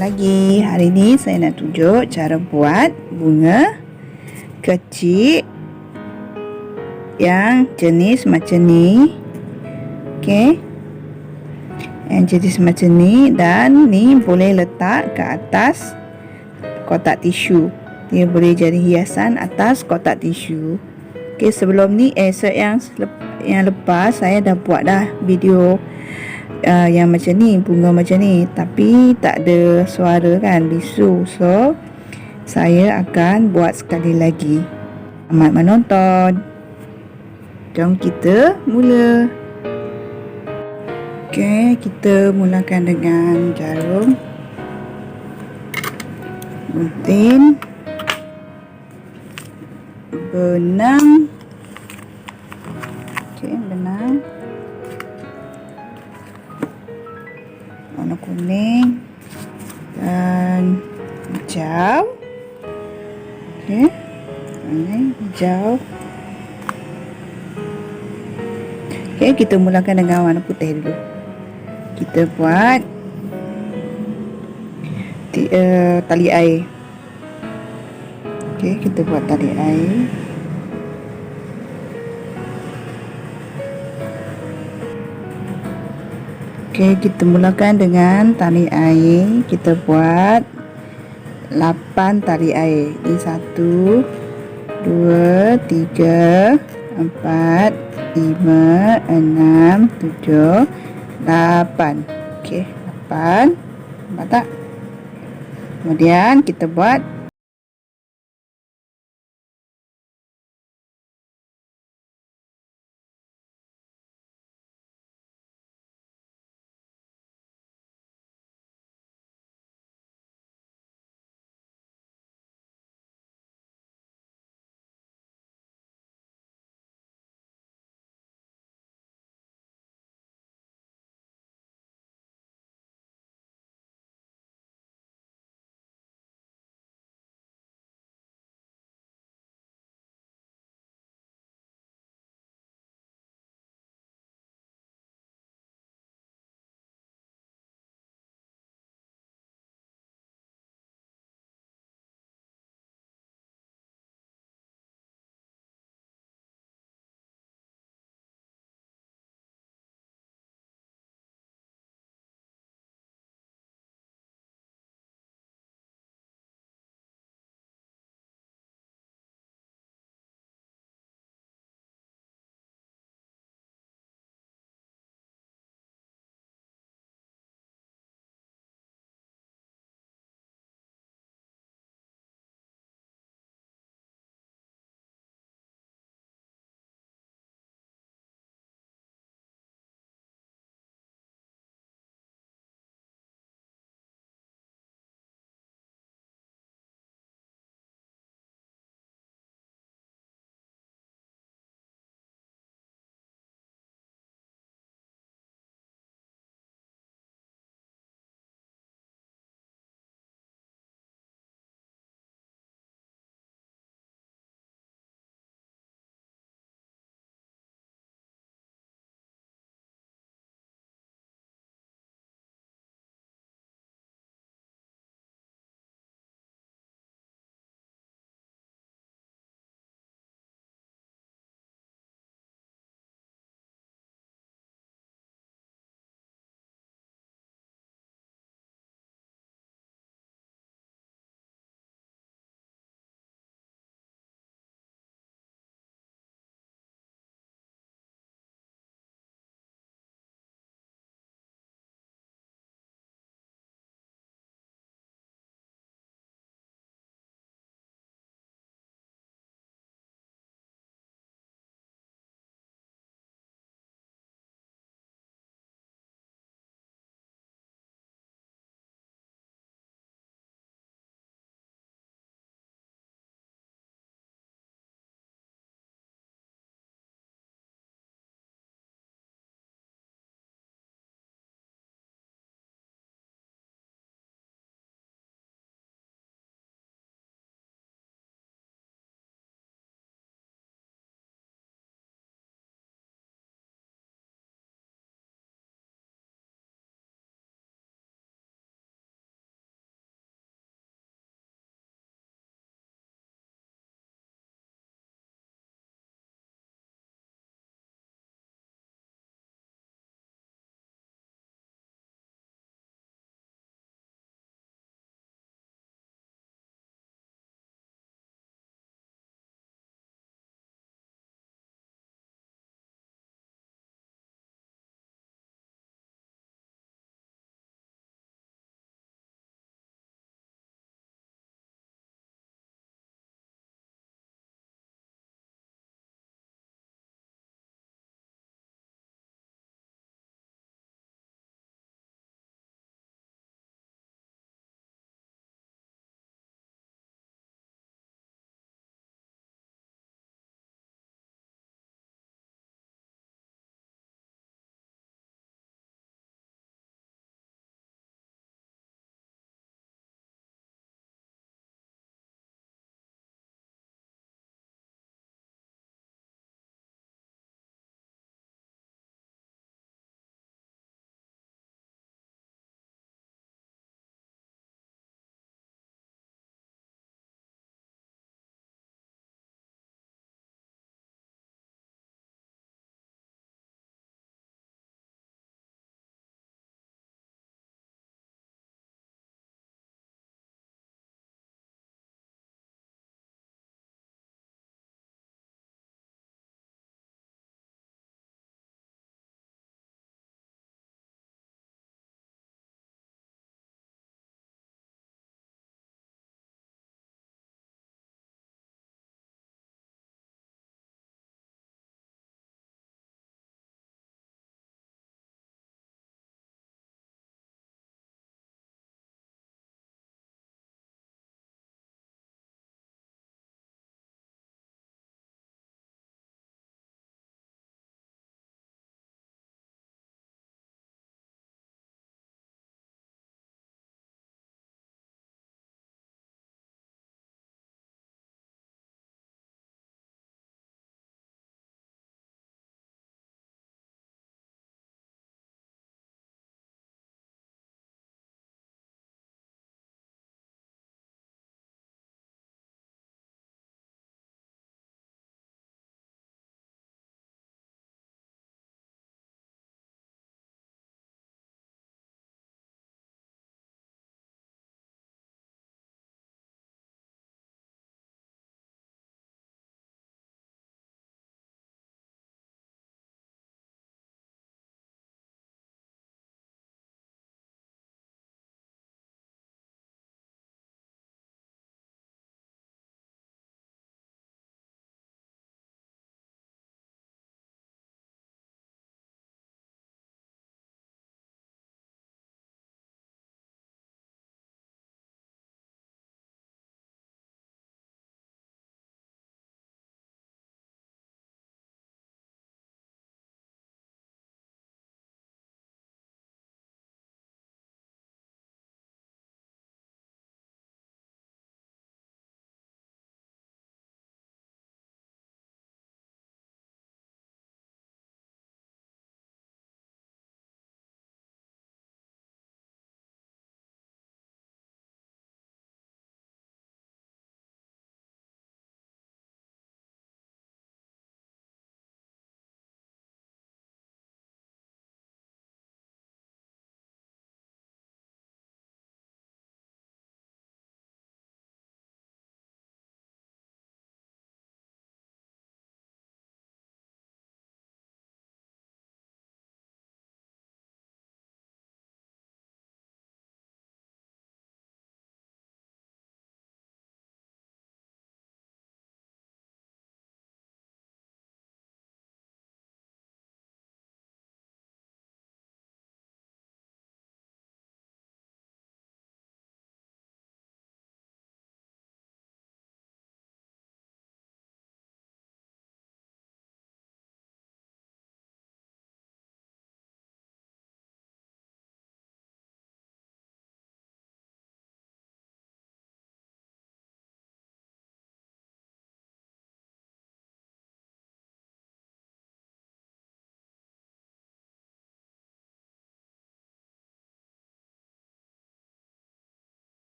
lagi. Hari ni saya nak tunjuk cara buat bunga kecil yang jenis macam ni. Okey. Yang jenis macam ni, dan ni boleh letak ke atas kotak tisu. Dia boleh jadi hiasan atas kotak tisu. Okey, sebelum ni yang lepas saya dah buat dah video yang macam ni, bunga macam ni, tapi tak ada suara kan, bisu. So saya akan buat sekali lagi. Selamat menonton. Jom kita mula. Okey, kita mulakan dengan jarum, gunting, benang. Okey, benang warna kuning dan hijau. Okey, ini hijau. Okey, kita mulakan dengan warna putih dulu. Kita buat tali air. Okey, kita buat tali air. Okey, kita mulakan dengan tali air. Kita buat 8 tali air. Ini 1, 2, 3, 4, 5, 6, 7, 8. Okey, 8. Nampak tak? Kemudian kita buat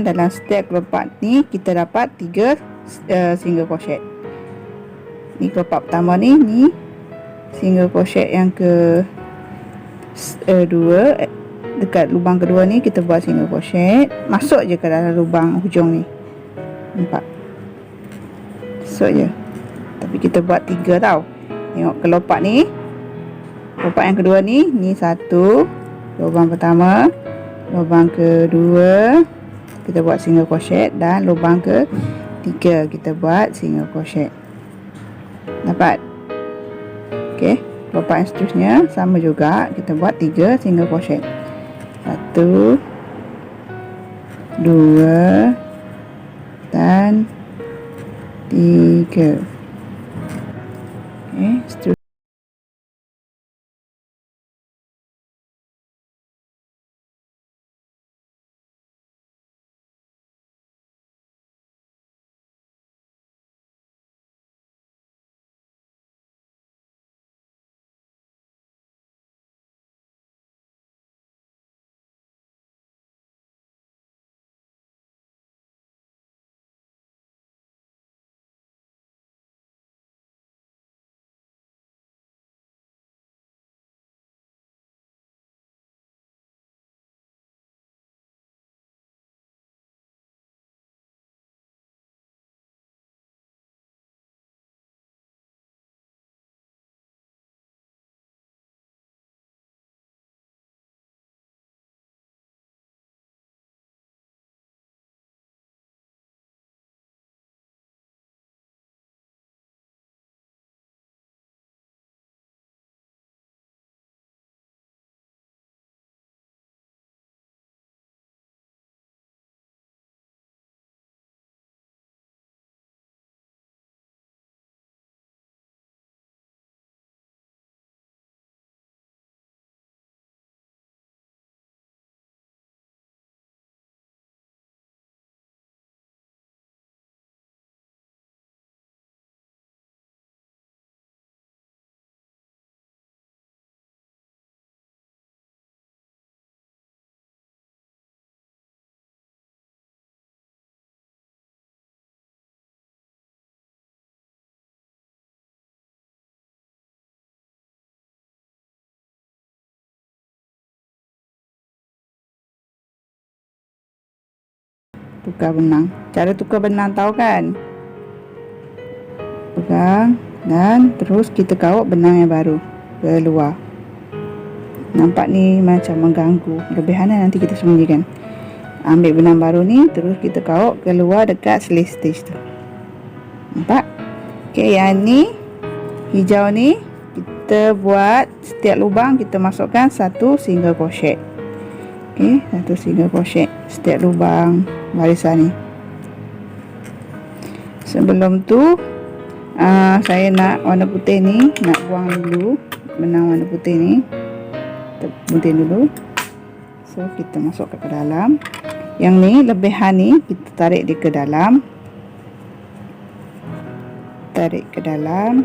dalam setiap kelopak ni kita dapat 3 single crochet. Ni kelopak pertama ni single crochet yang ke 2. Dekat lubang kedua ni kita buat single crochet, masuk je ke dalam lubang hujung ni. Nampak? Masuk je. Tapi kita buat 3 tau. Tengok kelopak ni. Kelopak yang kedua ni 1 lubang pertama, lubang kedua kita buat single crochet, dan lubang ke-3 kita buat single crochet. Dapat? Okey, kelopak yang seterusnya sama juga, kita buat 3 single crochet. 1 2 dan 3. Okey, seterusnya tukar benang. Cara tukar benang tahu kan? Pegang dan terus kita kawat benang yang baru ke luar. Nampak ni macam mengganggu, lebihannya nanti kita sembunyikan. Ambil benang baru ni, terus kita kawat ke luar dekat slip stitch tu. Nampak? Okey, yang ni hijau ni kita buat setiap lubang kita masukkan 1 single crochet. Okey, 1 single crochet setiap lubang barisan ni. Sebelum tu saya nak warna putih ni, nak buang dulu benang warna putih ni. Kita gunting dulu. So kita masukkan ke dalam. Yang ni lebihan ni kita tarik dia ke dalam. Tarik ke dalam.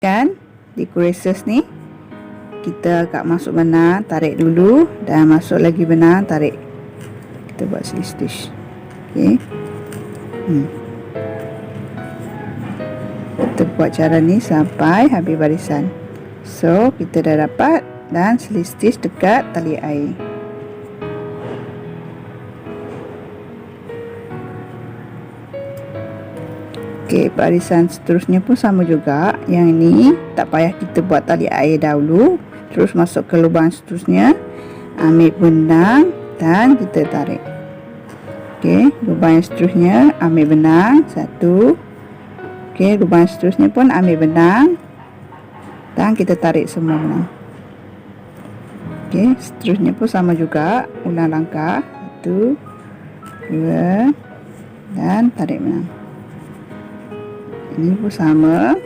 Kan di creases ni kita agak masuk benang, tarik dulu, dan masuk lagi benang, tarik. Kita buat slip stitch. Okey. Kita buat cara ni sampai habis barisan. So kita dah dapat, dan slip stitch dekat tali air. Okey, barisan seterusnya pun sama juga. Yang ni tak payah kita buat tali air dahulu, terus masuk ke lubang seterusnya, ambil benang dan kita tarik. Okey, lubang yang seterusnya ambil benang satu. Okey, lubang seterusnya pun ambil benang dan kita tarik semua benang. Okey, seterusnya pun sama juga, ulang langkah 1 2 dan tarik benang. Ini pun sama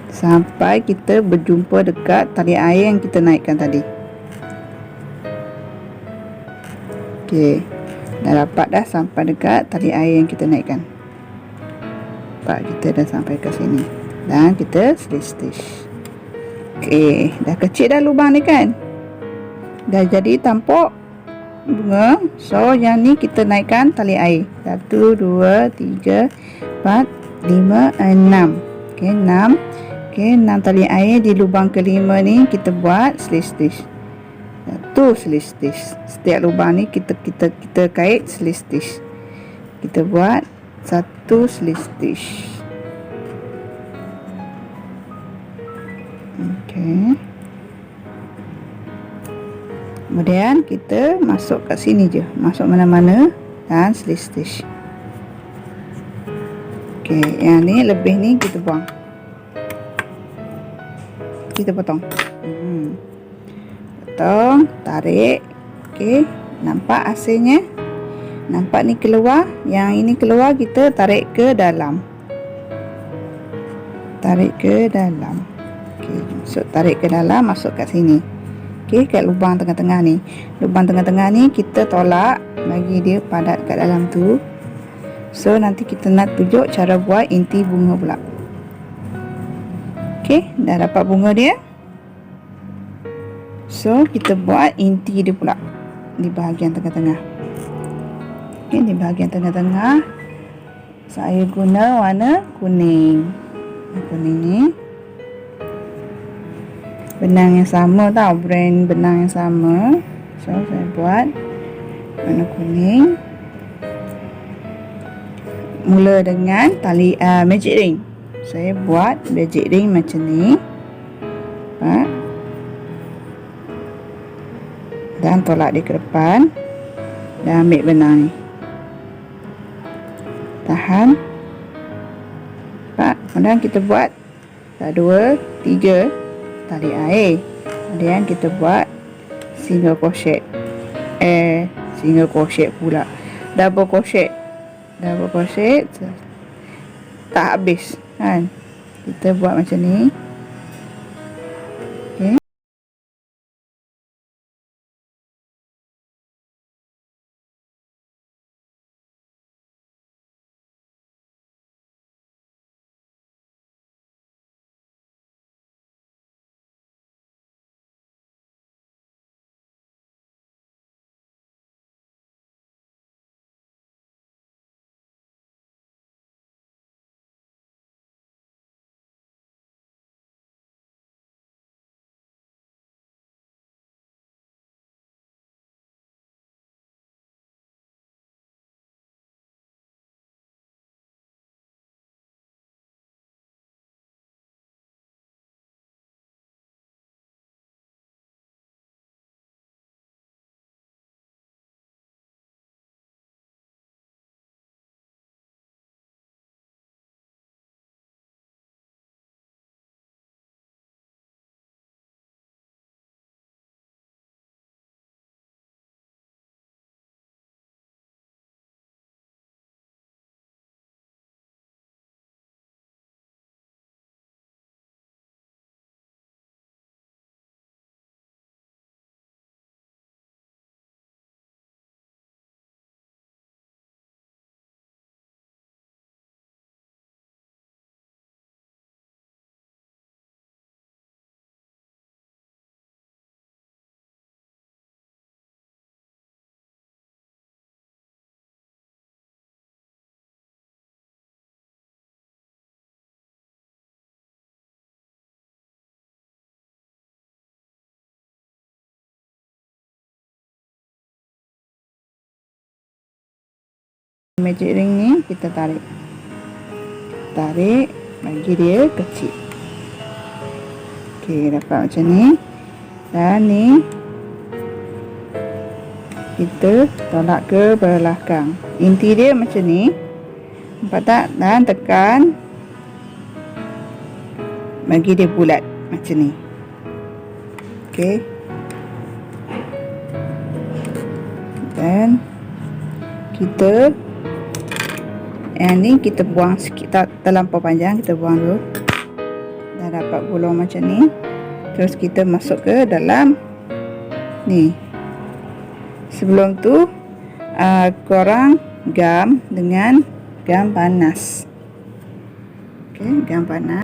sampai kita berjumpa dekat tali air yang kita naikkan tadi. Okey, dah dapat dah sampai dekat tali air yang kita naikkan. Nampak, kita dah sampai ke sini dan kita slip stitch. Okey, dah kecil dah lubang ni kan, dah jadi tampuk bunga. So yang ni kita naikkan tali air 1 2 3 4 5 6. Okey, 6. Okey, 6 tali air di lubang kelima ni kita buat slip stitch. 1 slip stitch. Setiap lubang ni kita kait slip stitch. Kita buat 1 slip stitch. Okey. Kemudian kita masuk kat sini je, masuk mana-mana dan slip stitch. Okey, yang ni lebih ni kita buang, kita potong. Potong, tarik. Okey, nampak hasilnya? Nampak ni keluar, yang ini keluar, kita tarik ke dalam. Tarik ke dalam. Okey, masuk, tarik ke dalam, masuk kat sini. Okey, kat lubang tengah-tengah ni. Lubang tengah-tengah ni kita tolak, bagi dia padat kat dalam tu. So nanti kita nak tunjuk cara buat inti bunga pula. Okey, dah dapat bunga dia. So kita buat inti dia pula di bahagian tengah-tengah. Okey, di bahagian tengah-tengah saya guna warna kuning. Kuning ni benang yang sama tau, brand benang yang sama. So saya buat warna kuning. Mula dengan tali magic ring. Saya buat magic ring macam ni. Nampak? Dan tolak dia ke depan dan ambil benang ni, tahan. Nampak? Kemudian kita buat 1 2 3 tali air. Kemudian kita buat single crochet, single crochet pula, double crochet. Double crochet tak habis kan, kita buat macam ni. Okay. magic ring ni kita tarik bagi dia kecil. Okey, dapat macam ni. Dan ni kita tolak ke belakang. Inti dia macam ni, nampak tak? Dan tekan bagi dia bulat macam ni. Okey, dan kita yang ni kita buang sikit, tak terlampau panjang, kita buang dulu. Dah dapat bolong macam ni. Terus kita masuk ke dalam ni. Sebelum tu korang gam dengan gam panas. Okey, gam panas.